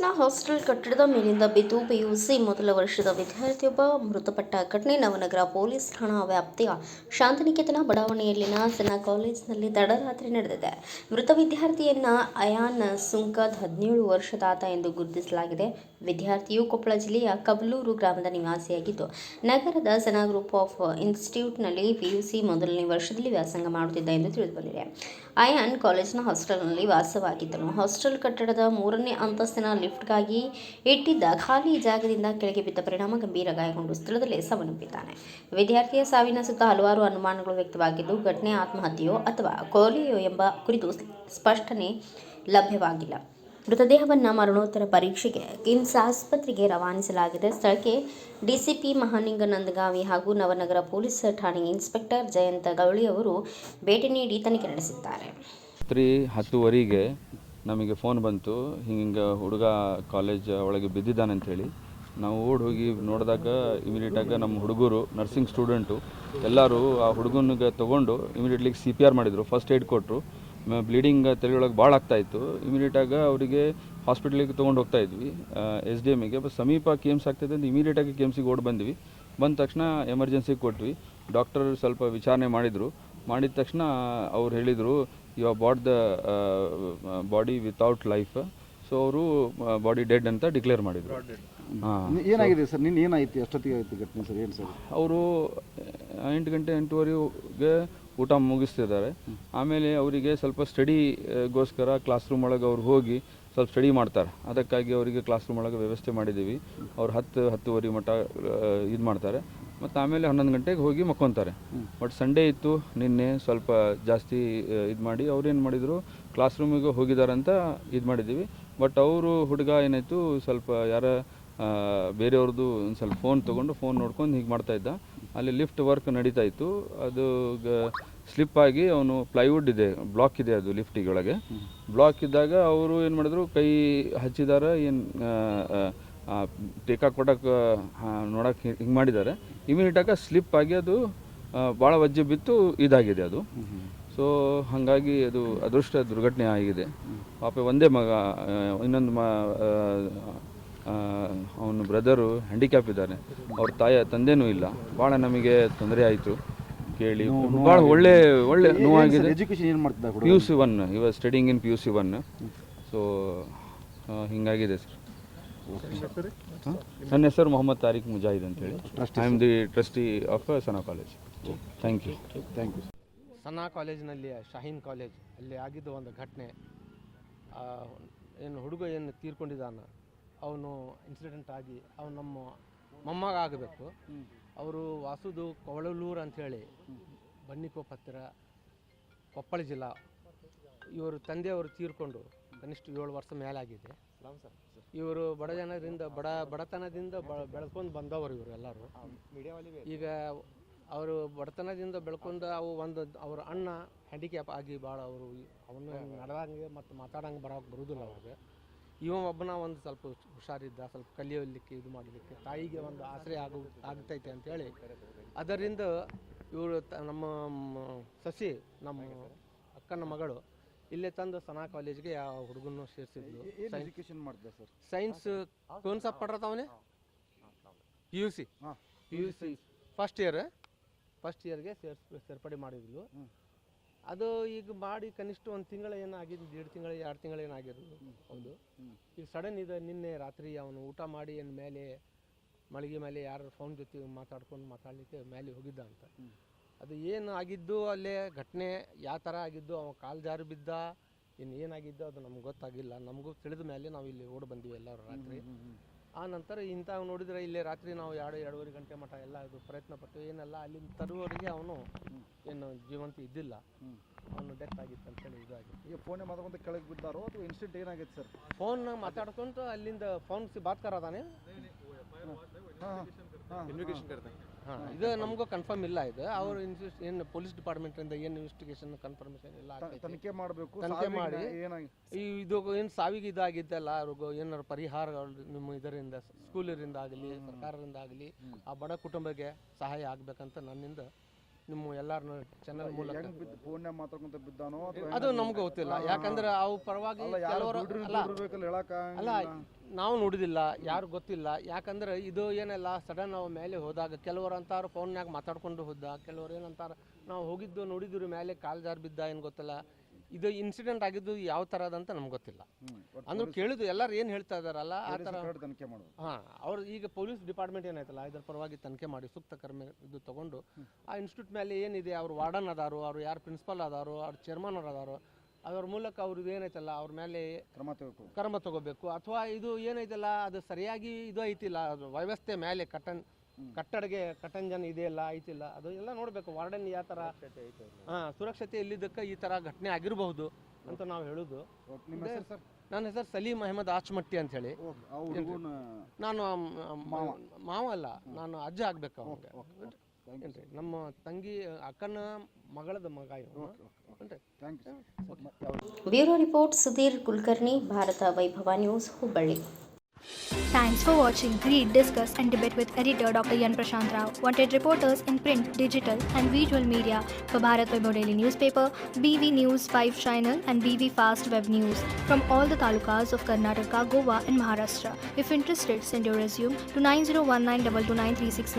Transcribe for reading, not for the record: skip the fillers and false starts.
ಕಾಲೇಜಿನ ಹಾಸ್ಟೆಲ್ ಕಟ್ಟಡದ ಮೇಲಿಂದ ಬಿದ್ದು ಪಿಯುಸಿ ಮೊದಲ ವರ್ಷದ ವಿದ್ಯಾರ್ಥಿಯೊಬ್ಬ ಮೃತಪಟ್ಟ ಘಟನೆ ನವನಗರ ಪೊಲೀಸ್ ಠಾಣಾ ವ್ಯಾಪ್ತಿಯ ಶಾಂತಿನಿಕೇತನ ಬಡಾವಣೆಯಲ್ಲಿನ ಸನ ಕಾಲೇಜಿನಲ್ಲಿ ತಡರಾತ್ರಿ ನಡೆದಿದೆ. ಮೃತ ವಿದ್ಯಾರ್ಥಿಯನ್ನ ಅಯಾನ್ ಸುಂಕದ್ 17 ವರ್ಷದಾತ ಎಂದು ಗುರುತಿಸಲಾಗಿದೆ. ವಿದ್ಯಾರ್ಥಿಯು ಕೊಪ್ಪಳ ಜಿಲ್ಲೆಯ ಕಬಲೂರು ಗ್ರಾಮದ ನಿವಾಸಿಯಾಗಿದ್ದು, ನಗರದ ಸನ ಗ್ರೂಪ್ ಆಫ್ ಇನ್ಸ್ಟಿಟ್ಯೂಟ್ನಲ್ಲಿ ಪಿಯುಸಿ ಮೊದಲನೇ ವರ್ಷದಲ್ಲಿ ವ್ಯಾಸಂಗ ಮಾಡುತ್ತಿದ್ದ ಎಂದು ತಿಳಿದುಬಂದಿದೆ. ಅಯಾನ್ ಕಾಲೇಜಿನ ಹಾಸ್ಟೆಲ್ನಲ್ಲಿ ವಾಸವಾಗಿದ್ದನು. ಹಾಸ್ಟೆಲ್ ಕಟ್ಟಡದ 3ನೇ ಅಂತಸ್ತಿನ ಲಿಫ್ಟ್ಗಾಗಿ ಇಟ್ಟಿದ್ದ ಖಾಲಿ ಜಾಗದಿಂದ ಕೆಳಗೆ ಬಿದ್ದ ಪರಿಣಾಮ ಗಂಭೀರ ಗಾಯಗೊಂಡು ಸ್ಥಳದಲ್ಲೇ ಸಾವನ್ನಪ್ಪಿದ್ದಾನೆ. ವಿದ್ಯಾರ್ಥಿಯ ಸಾವಿನ ಸುತ್ತ ಹಲವಾರು ಅನುಮಾನಗಳು ವ್ಯಕ್ತವಾಗಿದ್ದು, ಘಟನೆ ಆತ್ಮಹತ್ಯೆಯೋ ಅಥವಾ ಕೊಲೆಯೋ ಎಂಬ ಕುರಿತು ಸ್ಪಷ್ಟನೆ ಲಭ್ಯವಾಗಿಲ್ಲ. ಮೃತದೇಹವನ್ನು ಮರಣೋತ್ತರ ಪರೀಕ್ಷೆಗೆ ಕಿಮ್ಸ್ ಆಸ್ಪತ್ರೆಗೆ ರವಾನಿಸಲಾಗಿದೆ. ಸ್ಥಳಕ್ಕೆ ಡಿಸಿಪಿ ಮಹಾಲಿಂಗ ನಂದಗಾವಿ ಹಾಗೂ ನವನಗರ ಪೊಲೀಸ್ ಠಾಣೆ ಇನ್ಸ್ಪೆಕ್ಟರ್ ಜಯಂತ ಗವಳಿ ಅವರು ಭೇಟಿ ನೀಡಿ ತನಿಖೆ ನಡೆಸಿದ್ದಾರೆ. ರಾತ್ರಿ 10:15ಗೆ ನಮಗೆ ಫೋನ್ ಬಂತು, ಹಿಂಗೆ ಹುಡುಗ ಕಾಲೇಜ್ ಒಳಗೆ ಬಿದ್ದಿದ್ದಾನೆ ಅಂಥೇಳಿ. ನಾವು ಹೋಗಿ ನೋಡಿದಾಗ ಇಮಿಡಿಯೇಟಾಗಿ ನಮ್ಮ ಹುಡುಗರು ನರ್ಸಿಂಗ್ ಸ್ಟೂಡೆಂಟು ಎಲ್ಲರೂ ಆ ಹುಡುಗನಿಗೆ ತೊಗೊಂಡು ಇಮಿಡಿಯೇಟ್ಲಿ CPR ಮಾಡಿದರು, ಫಸ್ಟ್ ಏಡ್ ಕೊಟ್ಟರು. ಬ್ಲೀಡಿಂಗ್ ತಲೆಯೊಳಗೆ ಭಾಳ ಆಗ್ತಾಯಿತ್ತು. ಇಮಿಡಿಯೇಟಾಗಿ ಅವರಿಗೆ ಹಾಸ್ಪಿಟ್ಲಿಗೆ ತೊಗೊಂಡು ಹೋಗ್ತಾಯಿದ್ವಿ SDMಗೆ. ಸಮೀಪ KIMS ಆಗ್ತಾಯಿದೆ ಅಂತ ಇಮಿಡಿಯೇಟಾಗಿ KIMSಗೆ ಓಡಿ ಬಂದ್ವಿ. ಬಂದ ತಕ್ಷಣ ಎಮರ್ಜೆನ್ಸಿಗೆ ಕೊಟ್ವಿ. ಡಾಕ್ಟರ್ ಸ್ವಲ್ಪ ವಿಚಾರಣೆ ಮಾಡಿದರು. ಮಾಡಿದ ತಕ್ಷಣ ಅವ್ರು ಹೇಳಿದರು, you are but the body without life. So ಅವರು ಬಾಡಿ ಡೆಡ್ ಅಂತ ಡಿಕ್ಲೇರ್ ಮಾಡಿದರು. ಏನಾಗಿದೆ ಸರ್? ನಿನ್ನೆ ಏನಾಯಿತು? ಅಷ್ಟೊತ್ತಿಗೆ ಆಯಿತು ಘಟನೆ ಸರ್? ಏನು ಸರ್? ಅವರು 8 ಗಂಟೆ 8:15ಗೆ ಊಟ ಮುಗಿಸ್ತಿದ್ದಾರೆ. ಆಮೇಲೆ ಅವರಿಗೆ ಸ್ವಲ್ಪ ಸ್ಟಡಿಗೋಸ್ಕರ ಕ್ಲಾಸ್ ರೂಮ್ ಒಳಗೆ ಅವ್ರು ಹೋಗಿ ಸ್ವಲ್ಪ ಸ್ಟಡಿ ಮಾಡ್ತಾರೆ. ಅದಕ್ಕಾಗಿ ಅವರಿಗೆ ಕ್ಲಾಸ್ ರೂಮ್ ಒಳಗೆ ವ್ಯವಸ್ಥೆ ಮಾಡಿದ್ದೀವಿ. ಅವ್ರು 10-10:30 ಮಟ್ಟ ಇದು ಮಾಡ್ತಾರೆ. ಮತ್ತು ಆಮೇಲೆ 11 ಗಂಟೆಗೆ ಹೋಗಿ ಮಕ್ಕೊತಾರೆ. ಬಟ್ ಸಂಡೇ ಇತ್ತು, ನಿನ್ನೆ ಸ್ವಲ್ಪ ಜಾಸ್ತಿ ಇದು ಮಾಡಿ ಅವ್ರೇನು ಮಾಡಿದರು, ಕ್ಲಾಸ್ ರೂಮಿಗೆ ಹೋಗಿದ್ದಾರಂತ ಇದು ಮಾಡಿದ್ದೀವಿ. ಬಟ್ ಅವರು ಹುಡುಗ ಏನಾಯಿತು, ಸ್ವಲ್ಪ ಬೇರೆಯವ್ರದ್ದು ಒಂದು ಸ್ವಲ್ಪ ಫೋನ್ ತೊಗೊಂಡು ಫೋನ್ ನೋಡ್ಕೊಂಡು ಹೀಗೆ ಮಾಡ್ತಾಯಿದ್ದ. ಅಲ್ಲಿ ಲಿಫ್ಟ್ ವರ್ಕ್ ನಡೀತಾ ಇತ್ತು. ಅದು ಸ್ಲಿಪ್ಪಾಗಿ ಅವನು ಪ್ಲೈವುಡ್ ಇದೆ, ಬ್ಲಾಕ್ ಇದೆ ಅದು ಲಿಫ್ಟಿಗೆ ಒಳಗೆ. ಬ್ಲಾಕ್ ಇದ್ದಾಗ ಅವರು ಏನು ಮಾಡಿದ್ರು, ಕೈ ಹಚ್ಚಿದ್ದಾರೆ, ಏನು ಟೇಕಾಕ್ ಕೊಡಕ್ಕೆ ನೋಡೋಕೆ ಹಿಂಗೆ ಮಾಡಿದ್ದಾರೆ. ಇಮಿಡಿಯೇಟಾಗಿ ಸ್ಲಿಪ್ಪಾಗಿ ಅದು ಭಾಳ ವಜ್ಜೆ ಬಿತ್ತು, ಇದಾಗಿದೆ ಅದು. ಸೊ ಹಾಗಾಗಿ ಅದು ಅದೃಷ್ಟ ದುರ್ಘಟನೆ ಆಗಿದೆ. ಪಾಪ ಒಂದೇ ಮಗ, ಇನ್ನೊಂದು ಅವನ ಬ್ರದರು ಹ್ಯಾಂಡಿಕ್ಯಾಪ್ ಇದ್ದಾನೆ, ಅವ್ರ ತಂದೆನೂ ಇಲ್ಲ. ಭಾಳ ನಮಗೆ ತೊಂದರೆ ಆಯಿತು ಕೇಳಿ. ಭಾಳ ಒಳ್ಳೆ ನೋವಾಗಿದೆ. ಎಜುಕೇಷನ್ ಏನು ಮಾಡ್ತಿದ್ದ? PUC 1, ಇವಾಗ ಸ್ಟಡಿಂಗ್ ಇನ್ PUC 1. ಸೊ ಹಿಂಗಾಗಿದೆ ಸರ್. ನನ್ನ ಹೆಸರು ಮೊಹಮ್ಮದ್ ತಾರಿಕ್ ಮುಜಾಹಿದ್ ಅಂತೇಳಿ. I am the trustee of Sana college. Thank you. Sana ಕಾಲೇಜಿನಲ್ಲಿ ಶಾಹೀನ್ ಕಾಲೇಜ್ ಅಲ್ಲಿ ಆಗಿದ್ದು ಒಂದು ಘಟನೆ. ಏನು ಹುಡುಗ ಏನು ತೀರ್ಕೊಂಡಿದ್ದಾನ, ಅವನು ಇನ್ಸಿಡೆಂಟ್ ಆಗಿ ಅವನು ನಮ್ಮ ಮೊಮ್ಮಗ ಆಗಬೇಕು. ಅವರು ವಾಸುದು ಕೊವಳಲೂರು ಅಂಥೇಳಿ, ಬನ್ನಿಕೊಪ್ಪ ಹತ್ತಿರ, ಕೊಪ್ಪಳ ಜಿಲ್ಲಾ. ಇವರು ತಂದೆಯವರು ತೀರ್ಕೊಂಡು ಕನಿಷ್ಠ 7 ವರ್ಷ ಮೇಲಾಗಿದೆ. ಇವರು ಬಡತನದಿಂದ ಬೆಳ್ಕೊಂಡು ಬಂದವರು ಇವರು ಎಲ್ಲರೂ. ಈಗ ಅವರು ಬಡತನದಿಂದ ಬೆಳ್ಕೊಂಡು ಅವ್ರ ಅಣ್ಣ ಹ್ಯಾಂಡಿಕ್ಯಾಪ್ ಆಗಿ ಭಾಳ ಅವನು ನಡೆದಂಗೆ ಮತ್ತು ಮಾತಾಡಂಗೆ ಬರೋದಿಲ್ಲ ಅವಾಗ. ಒಬ್ಬನ ಒಂದು ಸ್ವಲ್ಪ ಹುಷಾರಿದ್ದ, ಸ್ವಲ್ಪ ಕಲಿಯಲಿಕ್ಕೆ ಇದು ಮಾಡಲಿಕ್ಕೆ ತಾಯಿಗೆ ಒಂದು ಆಸರೆ ಆಗ್ತೈತೆ ಅಂಥೇಳಿ ಅದರಿಂದ ಇವರು ನಮ್ಮ ಸಸಿ, ನಮ್ಮ ಅಕ್ಕನ ಮಗಳು ಇಲ್ಲೇ ತಂದು ಸನಾ ಕಾಲೇಜ್ಗೆ ಯಾವ ಹುಡುಗನ್ನು ಸೇರಿಸಿದ್ಲು. ಎಜುಕೇಷನ್ ಮಾಡಿದೆ ಸರ್? ಸೈನ್ಸ್ ಕೌನ್ ಸಾ ಪढ़ रहा था ಅವನೇ PUC ಫಸ್ಟ್ ಇಯರ್ಗೆ ಸೇರ್ಪಡೆ ಮಾಡಿದ್ಲು. ಅದು ಈಗ ಮಾಡಿ ಕನಿಷ್ಠ 1 ತಿಂಗಳು ಏನಾಗಿದ್ದು, 1.5 ತಿಂಗಳು 2 ತಿಂಗಳು ಏನಾಗಿರೋದು. ಹೌದು, ಈಗ ಸಡನ್ ಇದು ನಿನ್ನೆ ರಾತ್ರಿ ಅವನು ಊಟ ಮಾಡಿ ಮೇಲೆ ಮಳಿಗೆ ಮೇಲೆ ಯಾರು ಫೋನ್ ಜೊತೆ ಮಾತಾಡಲಿಕ್ಕೆ ಮೇಲೆ ಹೋಗಿದ್ದ ಅಂತ. ಅದು ಏನು ಆಗಿದ್ದು ಅಲ್ಲೇ ಘಟನೆ ಯಾವ ಥರ ಆಗಿದ್ದು, ಅವ ಕಾಲು ಜಾರಿ ಬಿದ್ದ, ಏನಾಗಿದ್ದು ಅದು ನಮ್ಗೆ ಗೊತ್ತಾಗಿಲ್ಲ. ನಮಗೂ ತಿಳಿದ ಮೇಲೆ ನಾವು ಇಲ್ಲಿ ಓಡಿ ಬಂದಿವಿ ಎಲ್ಲರೂ ರಾತ್ರಿ. ಆ ನಂತರ ಇಂಥವು ನೋಡಿದರೆ ಇಲ್ಲೇ ರಾತ್ರಿ ನಾವು 2-2.5 ಗಂಟೆ ಮಟ್ಟ ಎಲ್ಲ ಇದು ಪ್ರಯತ್ನ ಪಟ್ಟು ಏನೆಲ್ಲ ಅಲ್ಲಿಂದ ತರುವವರೆಗೆ ಅವನು ಏನು ಜೀವಂತ ಇದ್ದಿಲ್ಲ, ಅವನು ಡೆತ್ ಆಗಿತ್ತು ಅಂತೇಳಿ ಇದಾಗಿತ್ತು. ಈಗ ಫೋನ್ ಮಾತಾಡ್ಕೊಂತ ಕೆಳಗೆ ಬಿದ್ದಾರೋ ಅಥವಾ ಇನ್ಸಿಡೆಂಟ್ ಏನಾಗಿತ್ತು ಸರ್? ಫೋನ್ ಮಾತಾಡ್ಕೊಂತ ಅಲ್ಲಿಂದ ಫೋನ್ ಬಾತ್ ಕರದಾನೆ. ಹಾಂ, ಇದು ನಮಗೂ ಕನ್ಫರ್ಮ್ ಇಲ್ಲ. ಇದು ಅವರು ಏನು ಪೊಲೀಸ್ ಡಿಪಾರ್ಟ್ಮೆಂಟಿಂದ ಏನು ಇನ್ವೆಸ್ಟಿಗೇಷನ್ ಕನ್ಫರ್ಮೇಷನ್ ಇಲ್ಲ, ತನಿಖೆ ಮಾಡಬೇಕು. ತನಿಖೆ ಮಾಡಿ ಇದು ಏನು ಸಾವಿಗೆ ಇದಾಗಿದ್ದಲ್ಲ, ಅವ್ರಿಗೂ ಏನಾರು ಪರಿಹಾರಗಳು ನಿಮ್ಮ ಇದರಿಂದ, ಸ್ಕೂಲರಿಂದ ಆಗಲಿ ಸರ್ಕಾರದಿಂದ ಆಗಲಿ ಆ ಬಡ ಕುಟುಂಬಕ್ಕೆ ಸಹಾಯ ಆಗಬೇಕಂತ ನನ್ನಿಂದ ನಿಮ್ಮ ಎಲ್ಲಾರನ್ನು ಚಾನಲ್ ಮೂಲಕ ಫೋನ್ಯಾಗ ಮಾತಾಡ್ಕೊಂತ ಬಿದ್ದಾನೋ ಅಥವಾ ಅದು ನಮ್ಗೆ ಗೊತ್ತಿಲ್ಲ. ಯಾಕಂದ್ರೆ ಅವು ಪರವಾಗಿ ಕೆಲವರು ಅಲ್ಲ ನಾವು ನೋಡಿದಿಲ್ಲ, ಯಾರು ಗೊತ್ತಿಲ್ಲ. ಯಾಕಂದ್ರೆ ಇದು ಏನೆಲ್ಲ ಸಡನ್ ನಾವು ಮೇಲೆ ಹೋದಾಗ ಕೆಲವರು ಅಂತಾರು ಫೋನ್ಯಾಗ ಮಾತಾಡ್ಕೊಂಡು ಹೋದ, ಕೆಲವರು ಏನಂತಾರೆ ನಾವು ಹೋಗಿದ್ದು ನೋಡಿದ್ರು ಮೇಲೆ ಕಾಲು ಜಾರು ಬಿದ್ದ, ಏನು ಗೊತ್ತಿಲ್ಲ. ಇದು ಇನ್ಸಿಡೆಂಟ್ ಆಗಿದ್ದು ಯಾವ ಥರದಂತ ನಮ್ಗೆ ಗೊತ್ತಿಲ್ಲ. ಅಂದ್ರೆ ಕೇಳಿದ್ದು ಎಲ್ಲರೂ ಏನು ಹೇಳ್ತಾ ಇದ್ದಾರಲ್ಲ ಆ ಥರ ತನಿಖೆ ಮಾಡೋದು. ಹಾಂ, ಅವ್ರು ಈಗ ಪೊಲೀಸ್ ಡಿಪಾರ್ಟ್ಮೆಂಟ್ ಏನಾಯ್ತಲ್ಲ ಇದರ ಪರವಾಗಿ ತನಿಖೆ ಮಾಡಿ ಸೂಕ್ತ ಕ್ರಮ ಇದು ತೊಗೊಂಡು ಆ ಇನ್ಸ್ಟಿಟ್ಯೂಟ್ ಮೇಲೆ ಏನಿದೆ ಅವ್ರು ವಾರ್ಡನ್ ಅದಾರು, ಅವ್ರು ಯಾರು ಪ್ರಿನ್ಸಿಪಲ್ ಅದಾರು, ಅವ್ರು ಚೇರ್ಮನ್ ಅವ್ರು ಅದಾರು, ಅದರ ಮೂಲಕ ಅವ್ರದ್ದು ಏನೈತಲ್ಲ ಅವ್ರ ಮೇಲೆ ಕ್ರಮ ತಗೋಬೇಕು. ಅಥವಾ ಇದು ಏನೈತಲ್ಲ ಅದು ಸರಿಯಾಗಿ ಇದು ಐತಿಲ್ಲ, ಅದು ವ್ಯವಸ್ಥೆ ಮೇಲೆ ಕಟ್ಟಡಗೆ ಕಟ್ಟಂಜನ್ ಇದೆಯಲ್ಲ ಐತಿಲ್ಲ, ಅದು ಎಲ್ಲ ನೋಡಬೇಕು. ವಾರ್ಡನ್ ಯಾವ ಥರ ಸುರಕ್ಷತೆ ಇಲ್ಲಿದ್ದಕ್ಕೆ ಈ ಥರ ಘಟನೆ ಆಗಿರಬಹುದು ಅಂತ ನಾವು ಹೇಳೋದು. ನನ್ನ ಹೆಸರು ಸಲೀಂ ಅಹಮದ್ ಆಚ್ಮಟ್ಟಿ ಅಂತ ಹೇಳಿ. ನಾನು ಮಾವ ಅಲ್ಲ, ನಾನು ಅಜ್ಜ ಆಗ್ಬೇಕು ಅವಂಗೆ. ಏನ್ರಿ ನಮ್ಮ ತಂಗಿ ಅಕ್ಕನ ಮಗಳದ ಮಗ ಇವ. ಬ್ಯೂರೋ ರಿಪೋರ್ಟ್ ಸುಧೀರ್ ಕುಲಕರ್ಣಿ, ಭಾರತ ವೈಭವ news, Hubballi. Thanks for watching Read, Discuss and Debate with editor Dr. Yan Prashant Rao. Wanted reporters in print, digital and visual media for Bharat Vaibhav Daily Newspaper, BV News 5 Channel and BV Fast Web News from all the talukas of Karnataka, Goa and Maharashtra. If interested, send your resume to 9019229369.